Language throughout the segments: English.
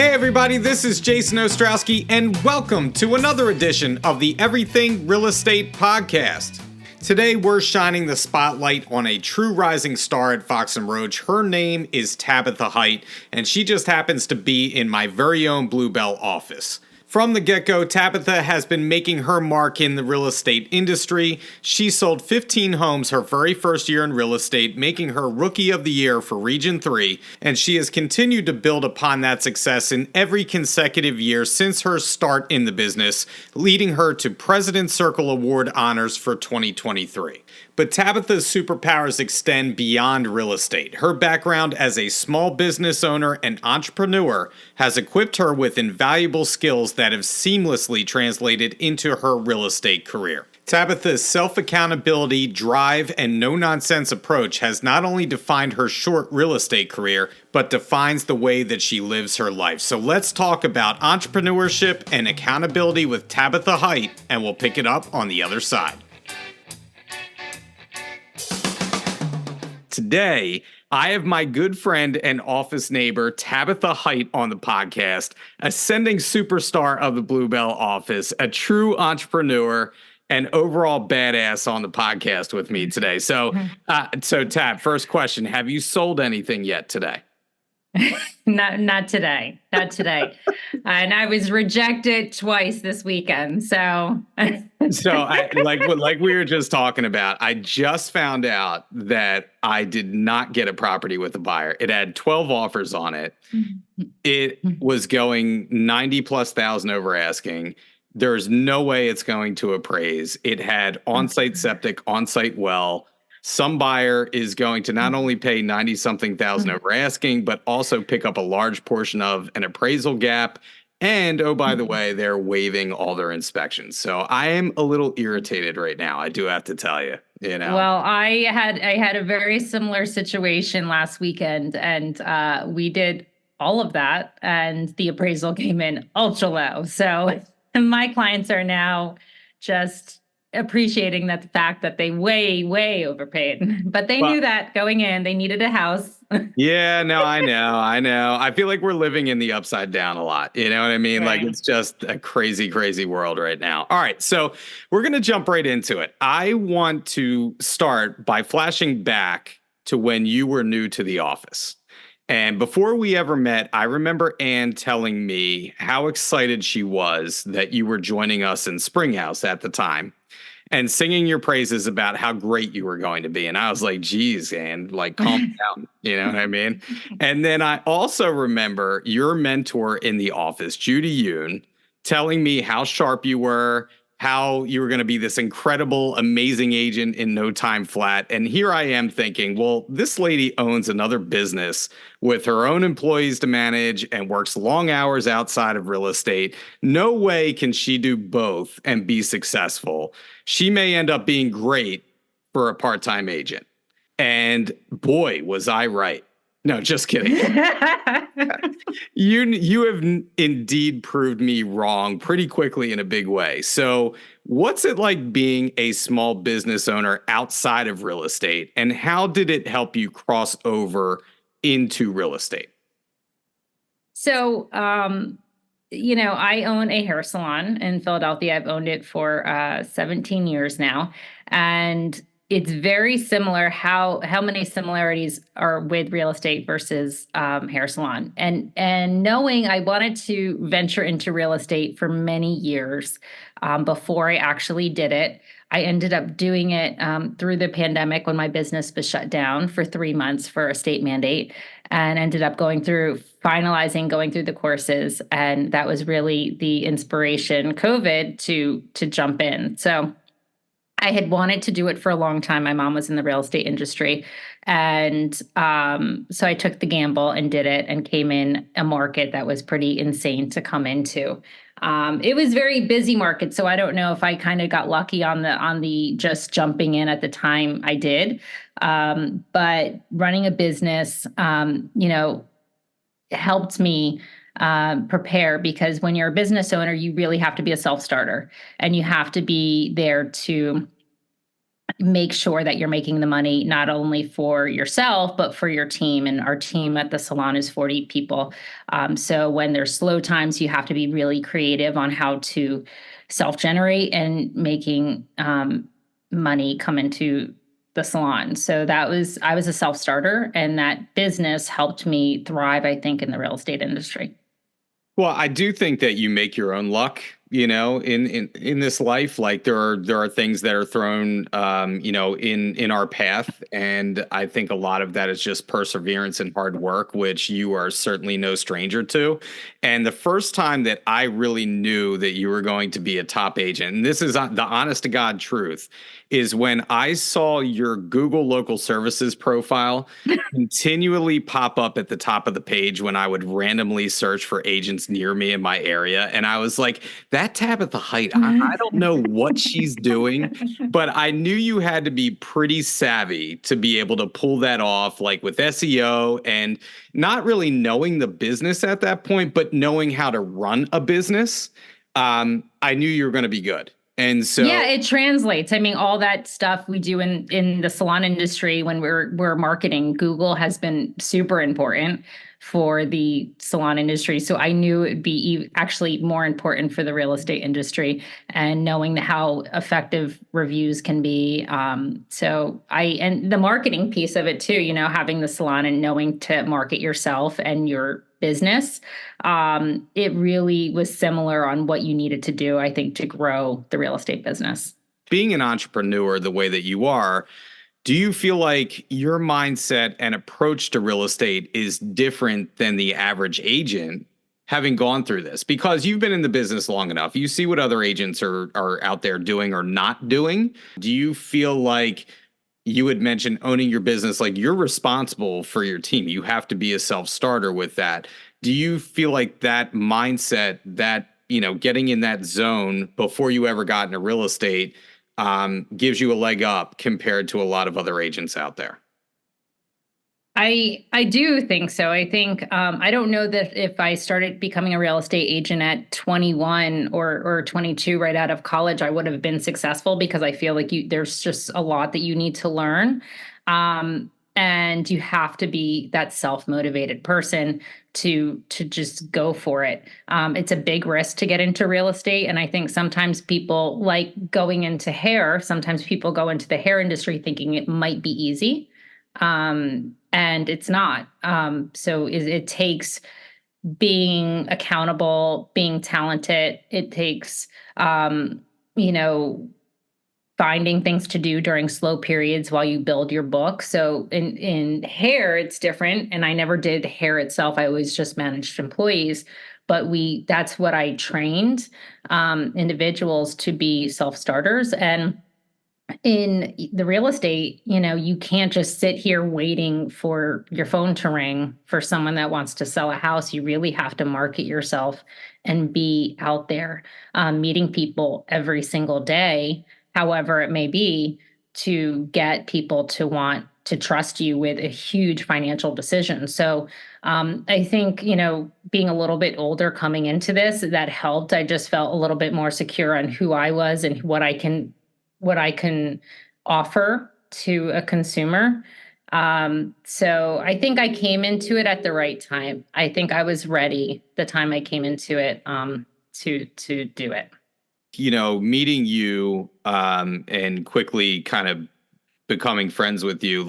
Hey everybody, this is Jason Ostrowski, and welcome to another edition of the Everything Real Estate Podcast. Today we're shining the spotlight on a true rising star at Fox And Roach. Her name is Tabitha Heit, and she just happens to be in my very own Bluebell office. From the get-go, Tabitha has been making her mark in the real estate industry. She sold 15 homes her very first year in real estate, making her Rookie of the Year for Region 3, and she has continued to build upon that success in every consecutive year since her start in the business, leading her to President's Circle Award honors for 2023. But Tabitha's superpowers extend beyond real estate. Her background as a small business owner and entrepreneur has equipped her with invaluable skills that have seamlessly translated into her real estate career. Tabitha's self-accountability, drive, and no-nonsense approach has not only defined her short real estate career, but defines the way that she lives her life. So let's talk about entrepreneurship and accountability with Tabitha Heit, and we'll pick it up on the other side. Today, I have my good friend and office neighbor, Tabitha Heit, on the podcast, ascending superstar of the Bluebell office, a true entrepreneur, and overall badass on the podcast with me today. So Tab, first question, have you sold anything yet today? Not today. And I was rejected twice this weekend. So like we were just talking about, I just found out that I did not get a property with a buyer. It had 12 offers on it. It was going 90,000+ over asking. There's no way it's going to appraise. It had on-site septic, on-site well. Some buyer is going to not only pay 90-something thousand over asking, but also pick up a large portion of an appraisal gap. And, oh, by the way, they're waiving all their inspections. So I am a little irritated right now. I do have to tell you, Well, I had a very similar situation last weekend, and we did all of that, and the appraisal came in ultra low. So my clients are now just appreciating the fact that they way overpaid, but they knew that going in, they needed a house. Yeah, no, I know. I feel like we're living in the upside down a lot. You know what I mean? Right. Like it's just a crazy world right now. All right. So we're going to jump right into it. I want to start by flashing back to when you were new to the office. And before we ever met, I remember Ann telling me how excited she was that you were joining us in Springhouse at the time and singing your praises about how great you were going to be. And I was like, geez, Ann, like calm down. You know what I mean? And then I also remember your mentor in the office, Judy Yoon, telling me how sharp you were, how you were going to be this incredible, amazing agent in no time flat. And here I am thinking, well, this lady owns another business with her own employees to manage and works long hours outside of real estate. No way can she do both and be successful. She may end up being great for a part-time agent. And boy, was I right. No, just kidding. You have indeed proved me wrong pretty quickly in a big way. So what's it like being a small business owner outside of real estate? And how did it help you cross over into real estate? So, I own a hair salon in Philadelphia. I've owned it for 17 years now. And it's very similar how many similarities are with real estate versus hair salon. And knowing I wanted to venture into real estate for many years before I actually did it. I ended up doing it through the pandemic when my business was shut down for 3 months for a state mandate, and ended up going through the courses. And that was really the inspiration, COVID, to jump in. So I had wanted to do it for a long time. My mom was in the real estate industry. And so I took the gamble and did it, and came in a market that was pretty insane to come into. It was very busy market. So I don't know if I kind of got lucky on the just jumping in at the time I did. But running a business, helped me prepare, because when you're a business owner, you really have to be a self-starter, and you have to be there to make sure that you're making the money not only for yourself, but for your team. And our team at the salon is 40 people. So when there's slow times, you have to be really creative on how to self-generate and making money come into the salon. So I was a self-starter, and that business helped me thrive, I think, in the real estate industry. Well, I do think that you make your own luck, in this life. Like there are things that are thrown, in our path, and I think a lot of that is just perseverance and hard work, which you are certainly no stranger to. And the first time that I really knew that you were going to be a top agent, and this is the honest to God truth, is when I saw your Google local services profile continually pop up at the top of the page when I would randomly search for agents near me in my area. And I was like, that Tabitha Heit, I don't know what she's doing, but I knew you had to be pretty savvy to be able to pull that off, like with SEO and not really knowing the business at that point, but knowing how to run a business. I knew you were going to be good. And so, yeah, it translates. I mean, all that stuff we do in the salon industry when we're marketing, Google has been super important for the salon industry. So I knew it'd be actually more important for the real estate industry, and knowing how effective reviews can be. And the marketing piece of it too, having the salon and knowing to market yourself and your business, it really was similar on what you needed to do, I think, to grow the real estate business. being an entrepreneur the way that you are, do you feel like your mindset and approach to real estate is different than the average agent having gone through this? Because you've been in the business long enough. You see what other agents are out there doing or not doing. Do you feel like you had mentioned owning your business, like you're responsible for your team? You have to be a self-starter with that. Do you feel like that mindset, that, getting in that zone before you ever got into real estate, gives you a leg up compared to a lot of other agents out there? I do think so. I think I don't know that if I started becoming a real estate agent at 21 or 22 right out of college, I would have been successful, because I feel like there's just a lot that you need to learn. And you have to be that self-motivated person to just go for it. It's a big risk to get into real estate. And I think sometimes people like going into hair. Sometimes people go into the hair industry thinking it might be easy. And it's not. So it takes being accountable, being talented. It takes, finding things to do during slow periods while you build your book. So in hair, it's different. And I never did hair itself. I always just managed employees. But that's what I trained individuals to be self-starters. And in the real estate, you can't just sit here waiting for your phone to ring for someone that wants to sell a house. You really have to market yourself and be out there, meeting people every single day, however it may be, to get people to want to trust you with a huge financial decision. So I think, being a little bit older coming into this, that helped. I just felt a little bit more secure on who I was and what I can offer to a consumer. So I think I came into it at the right time. I think I was ready the time I came into it, to do it. Meeting you, and quickly kind of becoming friends with you,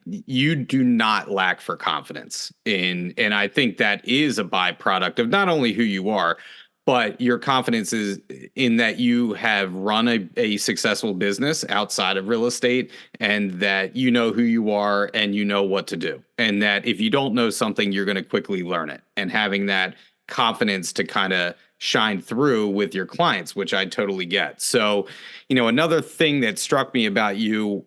you do not lack for confidence and I think that is a byproduct of not only who you are, but your confidence is in that you have run a successful business outside of real estate, and that you know who you are and you know what to do. And that if you don't know something, you're going to quickly learn it. And having that confidence to kind of shine through with your clients, which I totally get. So, another thing that struck me about you,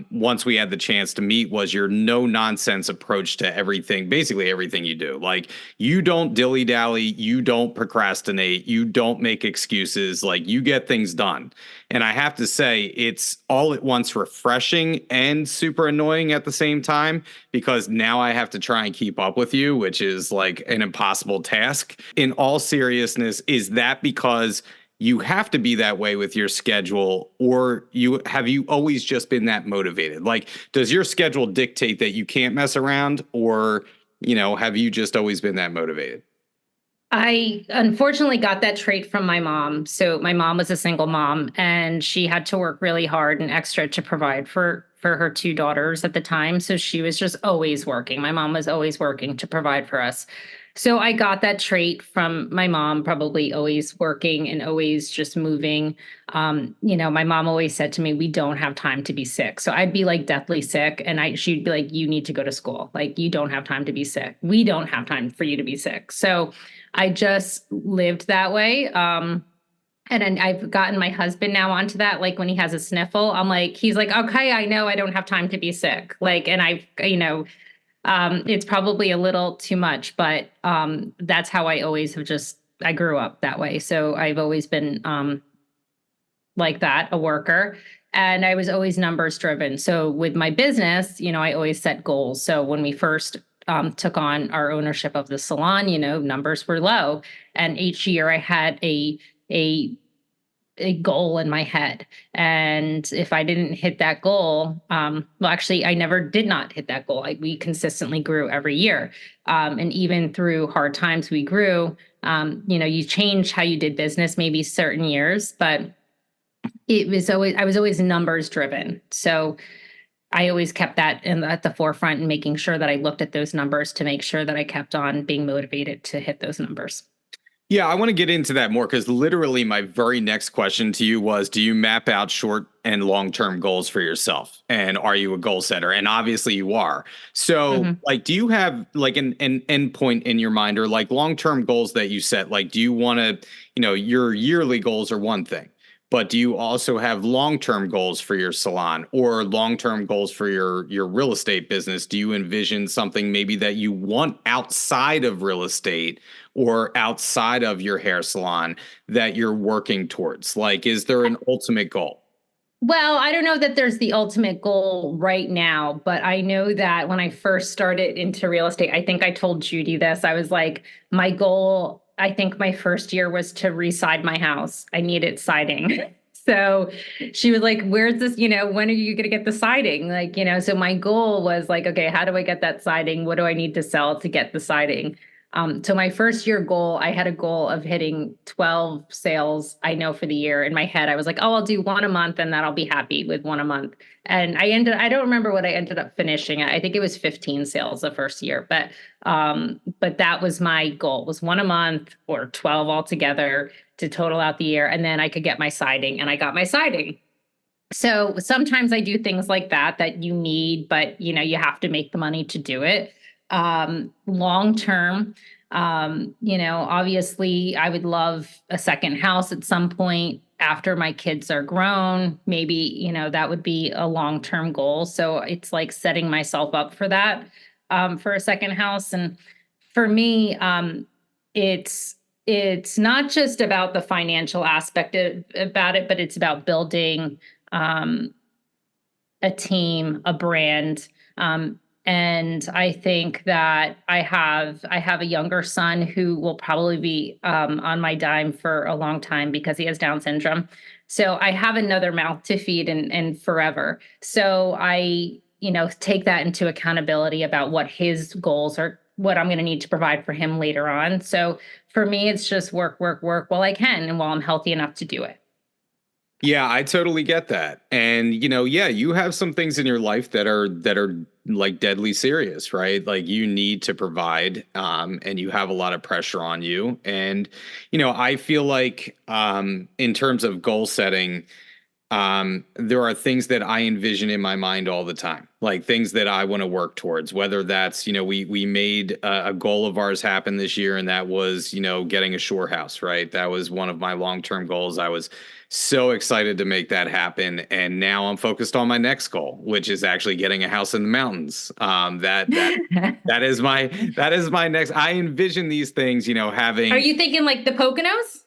once we had the chance to meet, was your no nonsense approach to everything, basically everything you do. Like, you don't dilly dally, you don't procrastinate, you don't make excuses, like you get things done. And I have to say, it's all at once refreshing and super annoying at the same time, because now I have to try and keep up with you, which is like an impossible task. In all seriousness, is that because you have to be that way with your schedule, or have you always just been that motivated? Like, does your schedule dictate that you can't mess around, or, have you just always been that motivated? I unfortunately got that trait from my mom. So my mom was a single mom and she had to work really hard and extra to provide for her two daughters at the time. So she was just always working. My mom was always working to provide for us. So I got that trait from my mom, probably always working and always just moving. My mom always said to me, "We don't have time to be sick." So I'd be like deathly sick, and she'd be like, "You need to go to school. Like, you don't have time to be sick. We don't have time for you to be sick." So I just lived that way. And then I've gotten my husband now onto that. Like, when he has a sniffle, he's like, "Okay, I know I don't have time to be sick." Like, and it's probably a little too much, but that's how I grew up that way. So I've always been like that, a worker. And I was always numbers driven. So with my business, I always set goals. So when we first took on our ownership of the salon, numbers were low. And each year I had a goal in my head. And if I didn't hit that goal, actually, I never did not hit that goal. We consistently grew every year. And even through hard times, we grew. You change how you did business, maybe certain years, but I was always numbers driven. So I always kept that at the forefront and making sure that I looked at those numbers to make sure that I kept on being motivated to hit those numbers. Yeah, I want to get into that more, because literally my very next question to you was, do you map out short and long-term goals for yourself? And are you a goal setter? And obviously you are. So like, do you have like an end point in your mind, or like long-term goals that you set? Like, do you want to, your yearly goals are one thing, but do you also have long-term goals for your salon or long-term goals for your real estate business? Do you envision something maybe that you want outside of real estate or outside of your hair salon that you're working towards? Like, is there an ultimate goal? Well, I don't know that there's the ultimate goal right now, but I know that when I first started into real estate, I think I told Judy this. I was like, my goal, I think my first year was to re-side my house. I needed siding. So she was like, "Where's this? When are you going to get the siding?" Like, so my goal was like, okay, how do I get that siding? What do I need to sell to get the siding? So my first year goal, I had a goal of hitting 12 sales, I know, for the year. In my head, I was like, "Oh, I'll do one a month and then I'll be happy with one a month." And I don't remember what I ended up finishing at. I think it was 15 sales the first year, but that was my goal, was one a month or 12 altogether to total out the year. And then I could get my siding, and I got my siding. So sometimes I do things like that you need, but you have to make the money to do it. Long term, obviously I would love a second house at some point after my kids are grown. Maybe, that would be a long-term goal. So it's like setting myself up for that, for a second house. And for me, it's not just about the financial aspect about it, but it's about building, a team, a brand. And I think that I have a younger son who will probably be on my dime for a long time because he has Down syndrome. So I have another mouth to feed and forever. So I, take that into accountability about what his goals are, what I'm going to need to provide for him later on. So for me, it's just work, work, work while I can and while I'm healthy enough to do it. Yeah, I totally get that. And yeah, you have some things in your life that are like deadly serious, right? Like, you need to provide, and you have a lot of pressure on you. And I feel like, in terms of goal setting, there are things that I envision in my mind all the time, like things that I want to work towards, whether that's, we made a goal of ours happen this year, and that was, getting a shore house, right? That was one of my long-term goals. I was so excited to make that happen. And now I'm focused on my next goal, which is actually getting a house in the mountains. That is my next. I envision these things, having. Are you thinking like the Poconos?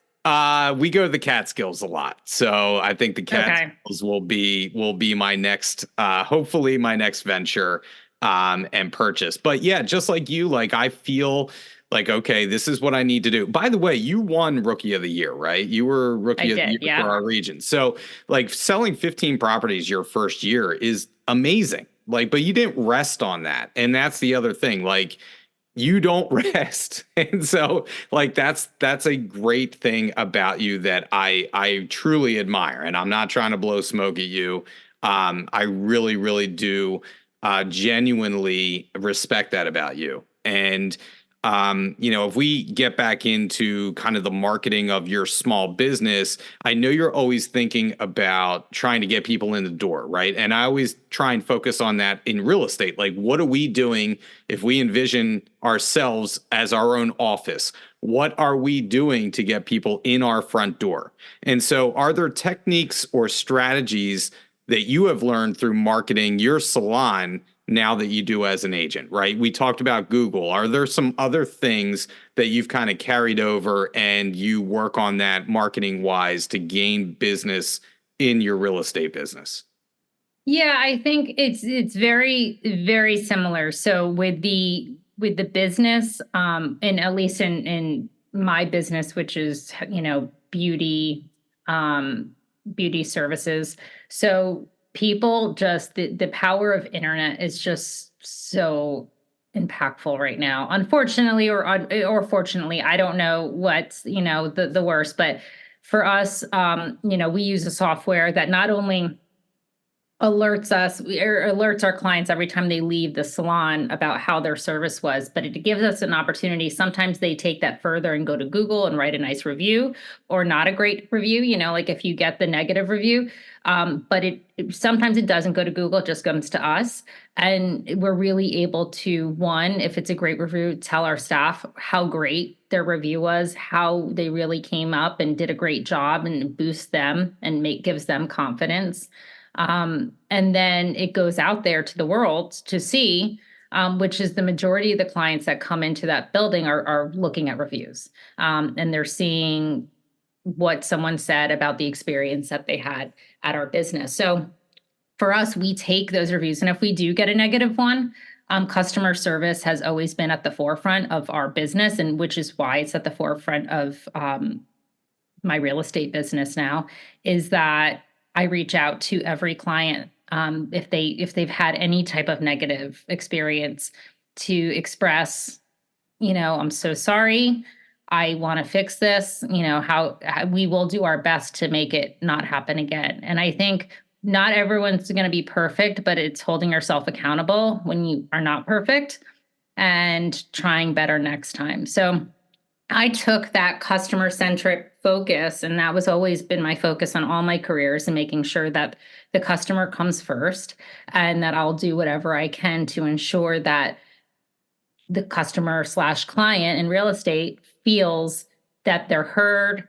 We go to the Catskills a lot, so I think the Catskills will be my next, hopefully my next venture. and purchase. But yeah, just like you, like I feel like, okay, this is what I need to do. By the way, you won Rookie of the Year, right? You were I Rookie of the did, Year for yeah. our region. So like selling 15 properties your first year is amazing. Like, but you didn't rest on that. And that's the other thing. Like, you don't rest. And so like that's a great thing about you that I truly admire. And I'm not trying to blow smoke at you. I really, really do genuinely respect that about you. And if we get back into kind of the marketing of your small business, I know you're always thinking about trying to get people in the door, right? And I always try and focus on that in real estate. Like, what are we doing if we envision ourselves as our own office? What are we doing to get people in our front door? And so, are there techniques or strategies that you have learned through marketing your salon now that you do as an agent, right? We talked about Google. Are there some other things that you've kind of carried over and you work on that marketing wise to gain business in your real estate business? Yeah, I think it's very, very similar. So with the business, and at least in my business, which is, beauty, um, beauty services. So people just the power of internet is just so impactful right now. Unfortunately, or fortunately, I don't know what's, the worst, but for us, we use a software that not only alerts us or alerts our clients every time they leave the salon about how their service was, but it gives us an opportunity. Sometimes they take that further and go to Google and write a nice review, or not a great review, like if you get the negative review. But sometimes it doesn't go to Google, it just comes to us. And we're really able to, one, if it's a great review, tell our staff how great their review was, how they really came up and did a great job, and boost them and gives them confidence. And then it goes out there to the world to see, which is the majority of the clients that come into that building are looking at reviews. And they're seeing what someone said about the experience that they had at our business. So for us, we take those reviews. And if we do get a negative one, customer service has always been at the forefront of our business, and which is why it's at the forefront of my real estate business now, is that I reach out to every client, if they've had any type of negative experience, to express, I'm so sorry. I want to fix this. How we will do our best to make it not happen again. And I think not everyone's going to be perfect, but it's holding yourself accountable when you are not perfect and trying better next time. So I took that customer centric focus, and that was always been my focus on all my careers, and making sure that the customer comes first, and that I'll do whatever I can to ensure that the customer/client in real estate feels that they're heard,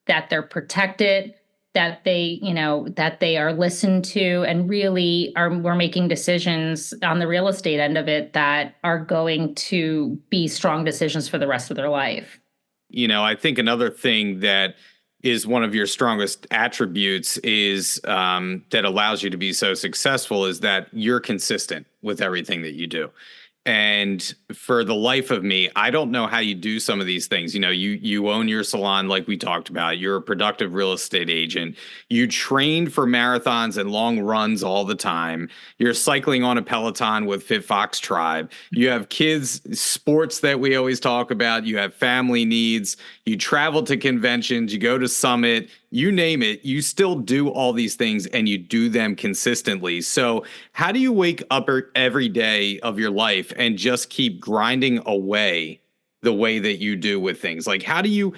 that they're protected, that they are listened to, and really we're making decisions on the real estate end of it that are going to be strong decisions for the rest of their life. I think another thing that is one of your strongest attributes is that allows you to be so successful is that you're consistent with everything that you do. And for the life of me, I don't know how you do some of these things. You own your salon, like we talked about. You're a productive real estate agent. You train for marathons and long runs all the time. You're cycling on a Peloton with Fit Fox Tribe. You have kids, sports that we always talk about. You have family needs. You travel to conventions. You go to Summit. You name it, you still do all these things, and you do them consistently. So how do you wake up every day of your life and just keep grinding away the way that you do with things? Like, how do you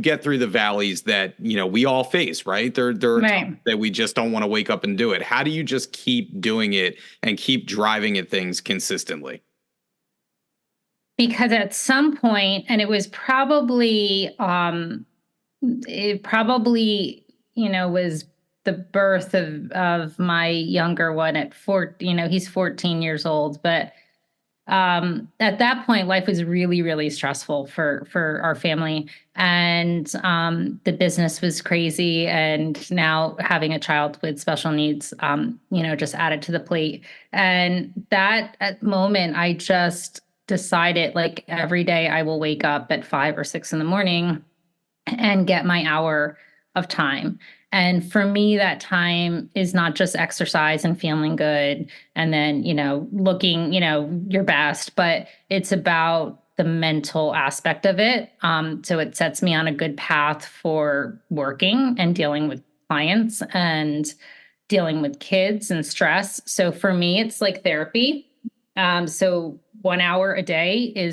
get through the valleys that, we all face, right? There are Right. times that we just don't want to wake up and do it. How do you just keep doing it and keep driving at things consistently? Because at some point, and it was probably was the birth of my younger one at he's 14 years old, but at that point, life was really, really stressful for our family, and the business was crazy. And now having a child with special needs, just added to the plate. And that at moment, I just decided, like, every day I will wake up at 5 or 6 in the morning and get my hour of time. And for me, that time is not just exercise and feeling good and then, looking, your best, but it's about the mental aspect of it. So it sets me on a good path for working and dealing with clients and dealing with kids and stress. So for me, it's like therapy. So 1 hour a day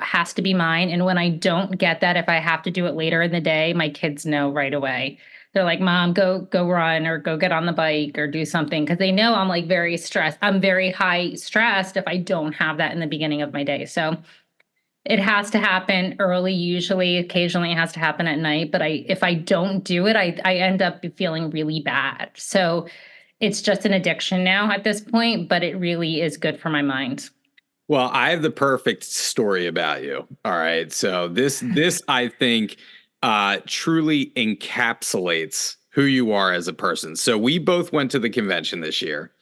has to be mine. And when I don't get that, if I have to do it later in the day, my kids know right away. They're like, Mom, go run or go get on the bike or do something. Cause they know I'm like very stressed. I'm very high stressed if I don't have that in the beginning of my day. So it has to happen early, usually. Occasionally it has to happen at night. But if I don't do it, I end up feeling really bad. So it's just an addiction now at this point, but it really is good for my mind. Well, I have the perfect story about you. All right. So this I think truly encapsulates who you are as a person. So we both went to the convention this year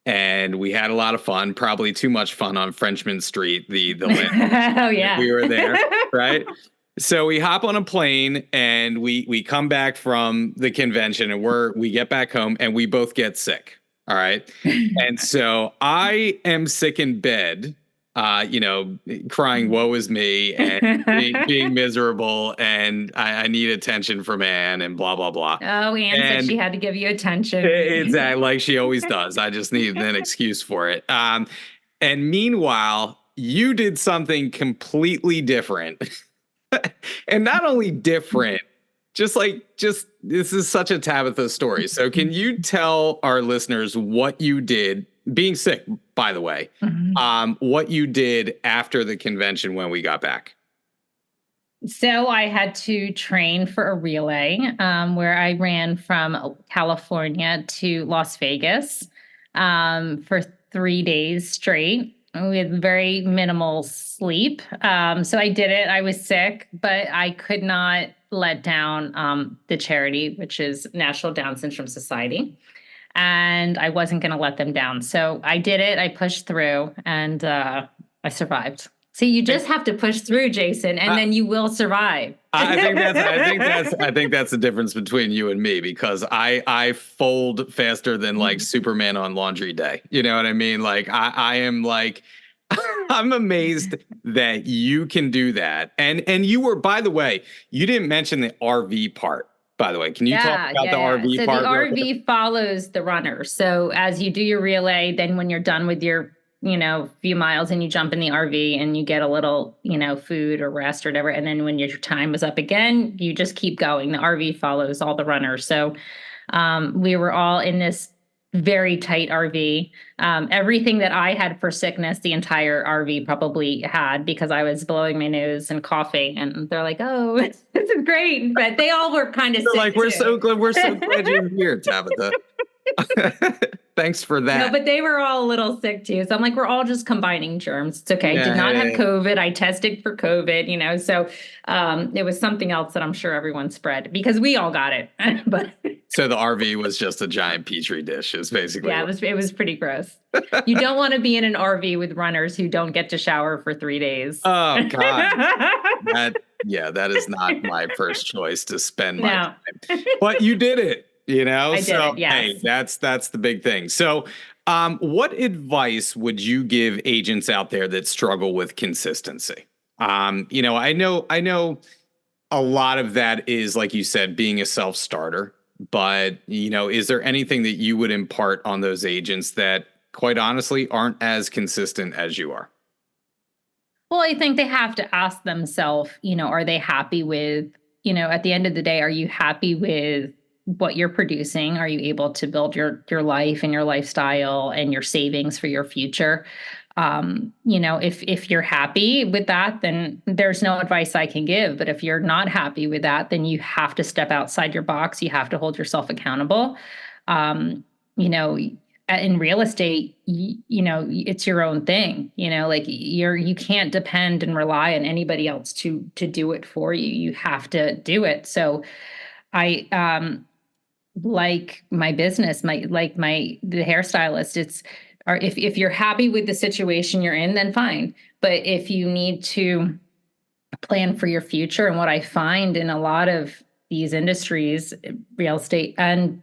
and we had a lot of fun, probably too much fun on Frenchman Street, the Oh yeah. we were there, right? So we hop on a plane and we come back from the convention and we get back home and we both get sick. All right. And so I am sick in bed, crying, woe is me, and being miserable, and I need attention from Anne, and blah, blah, blah. Oh, Anne said she had to give you attention. Exactly, like she always does. I just need an excuse for it. And meanwhile, you did something completely different. And not only different, just this is such a Tabitha story. So can you tell our listeners what you did, being sick, by the way, what you did after the convention when we got back? So I had to train for a relay where I ran from California to Las Vegas for 3 days straight with very minimal sleep. So I did it. I was sick, but I could not let down the charity, which is National Down Syndrome Society. And I wasn't going to let them down. So I did it. I pushed through and I survived. See, you just have to push through, Jason, and then you will survive. I think that's the difference between you and me, because I fold faster than like Superman on laundry day. You know what I mean? Like I am like, I'm amazed that you can do that. And you were, by the way, you didn't mention the RV part. By the way, can you talk about the RV part? So the RV follows the runner. So as you do your relay, then when you're done with your few miles and you jump in the RV and you get a little, food or rest or whatever. And then when your time is up again, you just keep going. The RV follows all the runners. So we were all in this very tight RV. Everything that I had for sickness, the entire RV probably had, because I was blowing my nose and coughing. And they're like, "Oh, this is great." But they all were kind of sick like, we're so glad you're here, Tabitha. Thanks for that. No, but they were all a little sick too. So I'm like, we're all just combining germs. It's okay. I did not have COVID. I tested for COVID, so it was something else that I'm sure everyone spread because we all got it. But so the RV was just a giant petri dish, is basically. Yeah, it was pretty gross. You don't want to be in an RV with runners who don't get to shower for 3 days. Oh God. That is not my first choice to spend my time. But you did it. I did it, yes. Hey, that's the big thing. So, what advice would you give agents out there that struggle with consistency? I know a lot of that is, like you said, being a self-starter, but is there anything that you would impart on those agents that, quite honestly, aren't as consistent as you are? Well, I think they have to ask themselves, are they happy with, at the end of the day, are you happy with what you're producing? Are you able to build your life and your lifestyle and your savings for your future? If you're happy with that, then there's no advice I can give. But if you're not happy with that, then you have to step outside your box. You have to hold yourself accountable. in real estate, it's your own thing, like you can't depend and rely on anybody else to do it for you. You have to do it. So I, like my business, the hairstylist, or if you're happy with the situation you're in, then fine. But if you need to plan for your future, and what I find in a lot of these industries, real estate and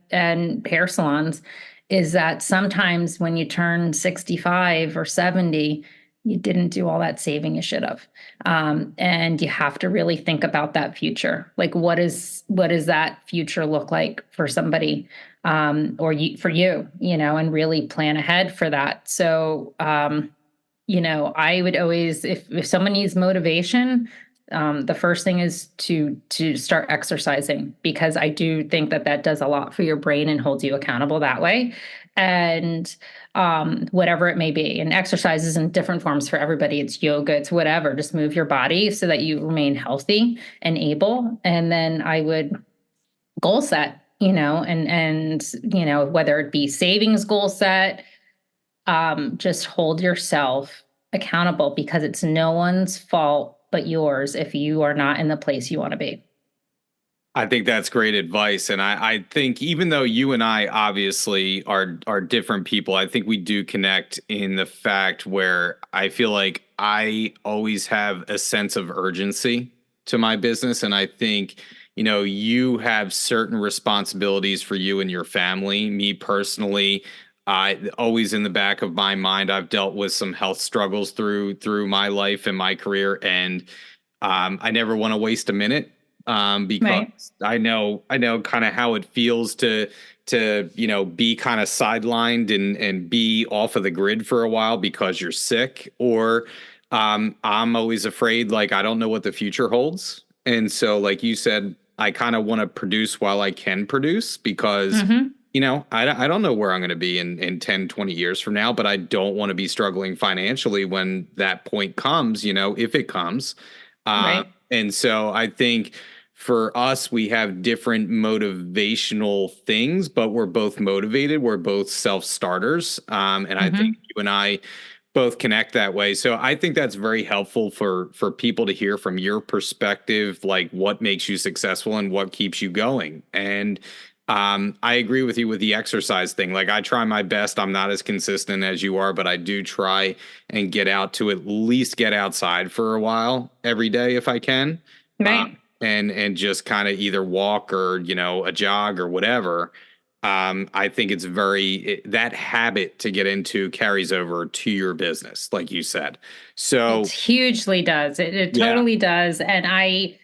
hair salons, is that sometimes when you turn 65 or 70, you didn't do all that saving you should have. And you have to really think about that future. Like, what does that future look like for somebody, for you, and really plan ahead for that. So, I would always, if someone needs motivation, the first thing is to start exercising, because I do think that does a lot for your brain and holds you accountable that way. And whatever it may be, and exercise is in different forms for everybody. It's yoga, it's whatever. Just move your body so that you remain healthy and able. And then I would goal set, and whether it be savings goal set, just hold yourself accountable, because it's no one's fault but yours if you are not in the place you want to be. I think that's great advice. And I think even though you and I obviously are different people, I think we do connect in the fact where I feel like I always have a sense of urgency to my business. And I think, you have certain responsibilities for you and your family. Me personally, always in the back of my mind, I've dealt with some health struggles through my life and my career. And I never want to waste a minute. Because Right. I know kind of how it feels to be kind of sidelined and be off of the grid for a while because you're sick, or I'm always afraid, like, I don't know what the future holds. And so, like you said, I kind of want to produce while I can produce, because Mm-hmm. I don't know where I'm going to be in 10, 20 years from now, but I don't want to be struggling financially when that point comes, if it comes. Right. And so I think for us, we have different motivational things, but we're both motivated. We're both self-starters. And I think Mm-hmm. you and I both connect that way. So I think that's very helpful for people to hear from your perspective, like what makes you successful and what keeps you going. And I agree with you with the exercise thing. Like, I try my best. I'm not as consistent as you are, but I do try and get out to at least get outside for a while every day if I can. Right. And just kind of either walk or, a jog or whatever. I think it's that habit to get into carries over to your business, like you said. It So, hugely does. It yeah. totally does. And I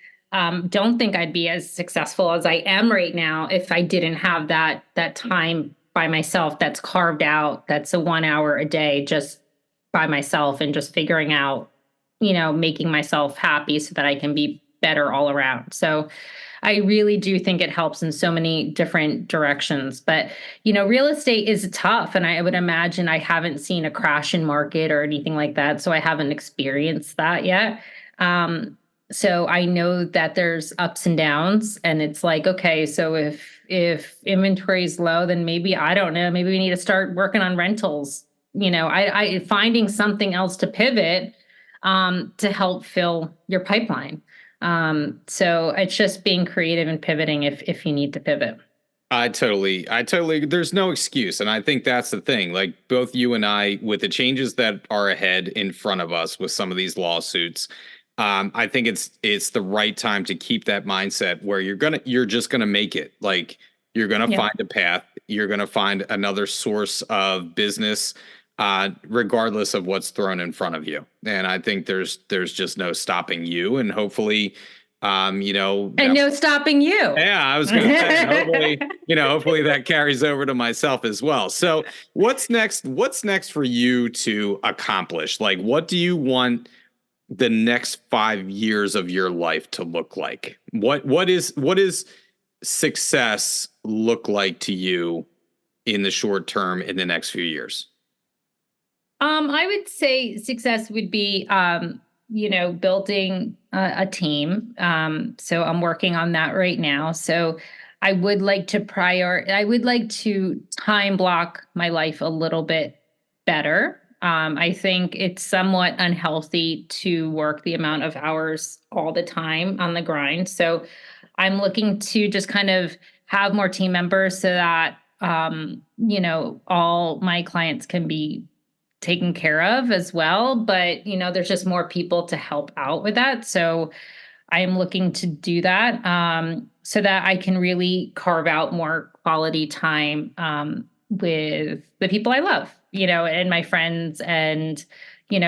don't think I'd be as successful as I am right now if I didn't have that time by myself that's carved out. That's a 1 hour a day just by myself, and just figuring out, making myself happy so that I can be better all around. So I really do think it helps in so many different directions. But, real estate is tough. And I would imagine I haven't seen a crash in market or anything like that. So I haven't experienced that yet. So I know that there's ups and downs, and it's like, okay, so if inventory is low, then maybe, I don't know, maybe we need to start working on rentals. I finding something else to pivot, to help fill your pipeline. So it's just being creative and pivoting if you need to pivot. there's no excuse. And I think that's the thing. Like, both you and I, with the changes that are ahead in front of us with some of these lawsuits, I think it's the right time to keep that mindset where you're just gonna make it. Like, you're gonna Yep. find a path. You're gonna find another source of business, regardless of what's thrown in front of you. And I think there's just no stopping you. And hopefully, And no stopping you. yeah, I was going to say, hopefully that carries over to myself as well. So what's next? What's next for you to accomplish? Like, what do you want the next 5 years of your life to look like? What is success look like to you in the short term in the next few years? I would say success would be, building a team. So I'm working on that right now. So I would like to time block my life a little bit better. I think it's somewhat unhealthy to work the amount of hours all the time on the grind. So I'm looking to just kind of have more team members so that, all my clients can be taken care of as well. But, there's just more people to help out with that. So I'm looking to do that, so that I can really carve out more quality time, with the people I love, and my friends. And,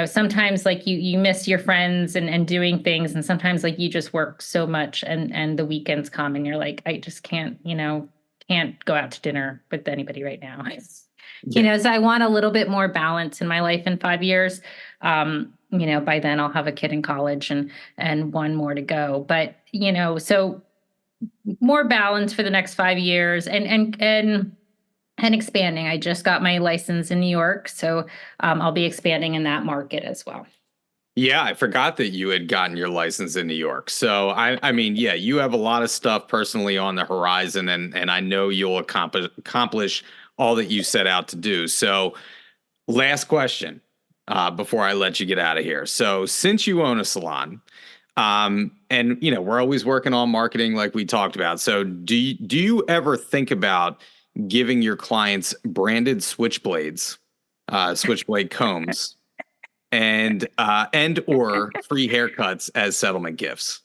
sometimes like you miss your friends and doing things. And sometimes like you just work so much and the weekends come and you're like, I just can't go out to dinner with anybody right now. So I want a little bit more balance in my life in 5 years. By then I'll have a kid in college and one more to go. But, so more balance for the next 5 years and expanding. I just got my license in New York, so I'll be expanding in that market as well. Yeah, I forgot that you had gotten your license in New York. So I mean, yeah, you have a lot of stuff personally on the horizon, and I know you'll accomplish all that you set out to do. So, last question before I let you get out of here. So, since you own a salon, and we're always working on marketing, like we talked about. So, do you ever think about giving your clients branded switchblade combs? And or free haircuts as settlement gifts?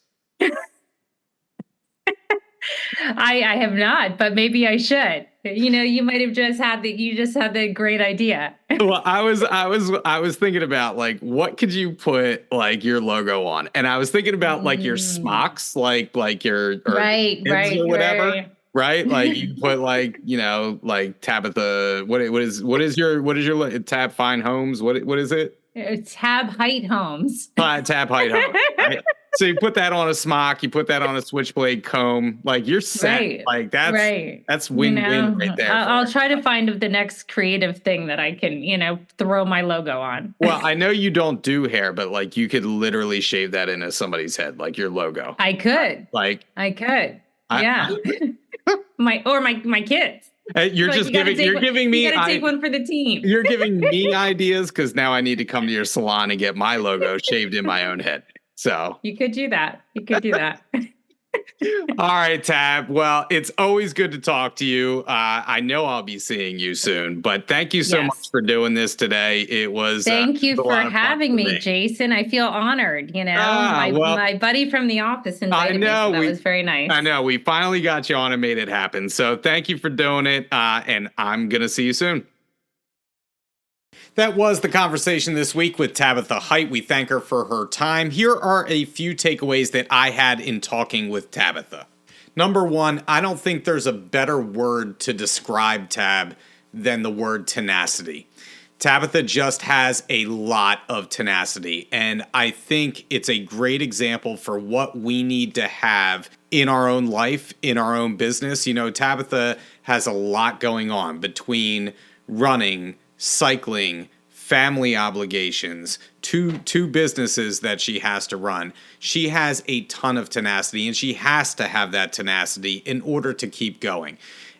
I have not, but maybe I should. You might have just had the great idea. Well, I was thinking about like what could you put like your logo on, and I was thinking about like your smocks, like your right, or whatever. Right. Like you put like like Tabitha. What is your Tab Fine Homes? What is it? Tab Heit Homes. Tab Heit Homes. Right? So you put that on a smock, you put that on a switchblade comb, like you're set. Right. Like that's You win-win right there. I'll try to find the next creative thing that I can, throw my logo on. Well, I know you don't do hair, but like you could literally shave that into somebody's head, like your logo. I could. I could. Yeah. my kids. You're like, just giving me. You gotta take one for the team. You're giving me ideas because now I need to come to your salon and get my logo shaved in my own head. So you could do that. All right, Tab. Well, it's always good to talk to you. I know I'll be seeing you soon, but thank you so much for doing this today. It was thank you for having me, Jason. I feel honored. My buddy from the office invited me, so that was very nice. I know we finally got you on and made it happen. So thank you for doing it, and I'm gonna see you soon. That was the conversation this week with Tabitha Heit. We thank her for her time. Here are a few takeaways that I had in talking with Tabitha. Number one, I don't think there's a better word to describe Tab than the word tenacity. Tabitha just has a lot of tenacity, and I think it's a great example for what we need to have in our own life, in our own business. Tabitha has a lot going on between running, cycling, family obligations, two businesses that she has to run. She has a ton of tenacity, and she has to have that tenacity in order to keep going.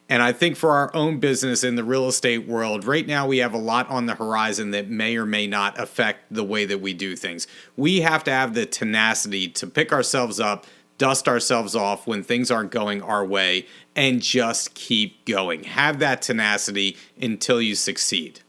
And I think for our own business in the real estate world, right now we have a lot on the horizon that may or may not affect the way that we do things. We have to have the tenacity to pick ourselves up, dust ourselves off when things aren't going our way, and just keep going. Have that tenacity until you succeed.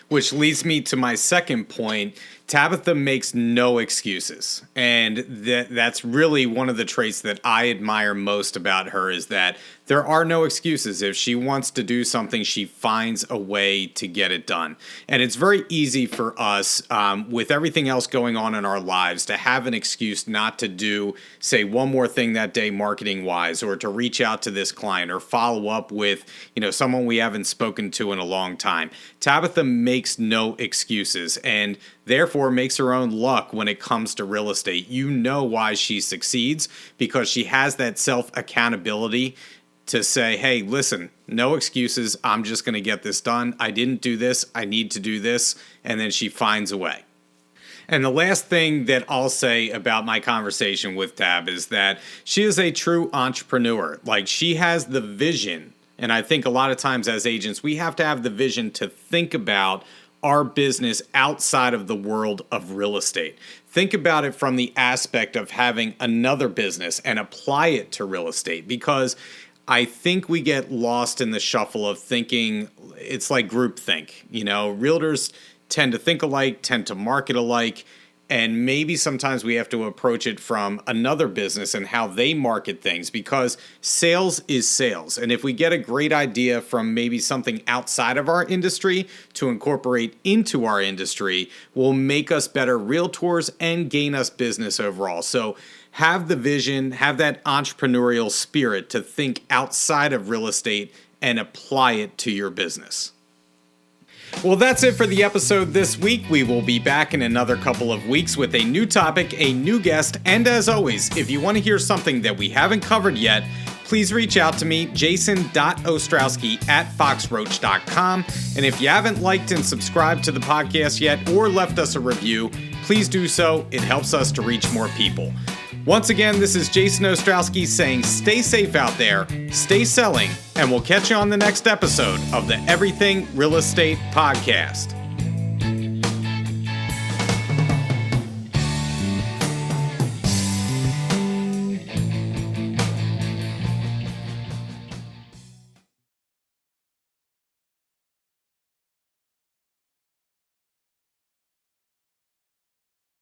Which leads me to my second point. Tabitha makes no excuses. And that's really one of the traits that I admire most about her, is that there are no excuses. If she wants to do something, she finds a way to get it done. And it's very easy for us, with everything else going on in our lives, to have an excuse not to do, say, one more thing that day marketing-wise, or to reach out to this client or follow up with, someone we haven't spoken to in a long time. Tabitha makes no excuses, and therefore makes her own luck when it comes to real estate. You know why she succeeds, because she has that self-accountability to say, hey, listen, no excuses. I'm just going to get this done. I didn't do this. I need to do this. And then she finds a way. And the last thing that I'll say about my conversation with Tab is that she is a true entrepreneur. Like, she has the vision. And I think a lot of times as agents, we have to have the vision to think about our business outside of the world of real estate. Think about it from the aspect of having another business and apply it to real estate, because I think we get lost in the shuffle of thinking it's like groupthink. You know, realtors tend to think alike, tend to market alike, and maybe sometimes we have to approach it from another business and how they market things, because sales is sales. And if we get a great idea from maybe something outside of our industry to incorporate into our industry, will make us better realtors and gain us business overall. So have the vision, have that entrepreneurial spirit to think outside of real estate and apply it to your business. Well, that's it for the episode this week. We will be back in another couple of weeks with a new topic, a new guest, and as always, if you want to hear something that we haven't covered yet, please reach out to me, jason.ostrowski@foxroach.com. And if you haven't liked and subscribed to the podcast yet or left us a review, please do so. It helps us to reach more people. Once again, this is Jason Ostrowski saying stay safe out there, stay selling, and we'll catch you on the next episode of the Everything Real Estate Podcast.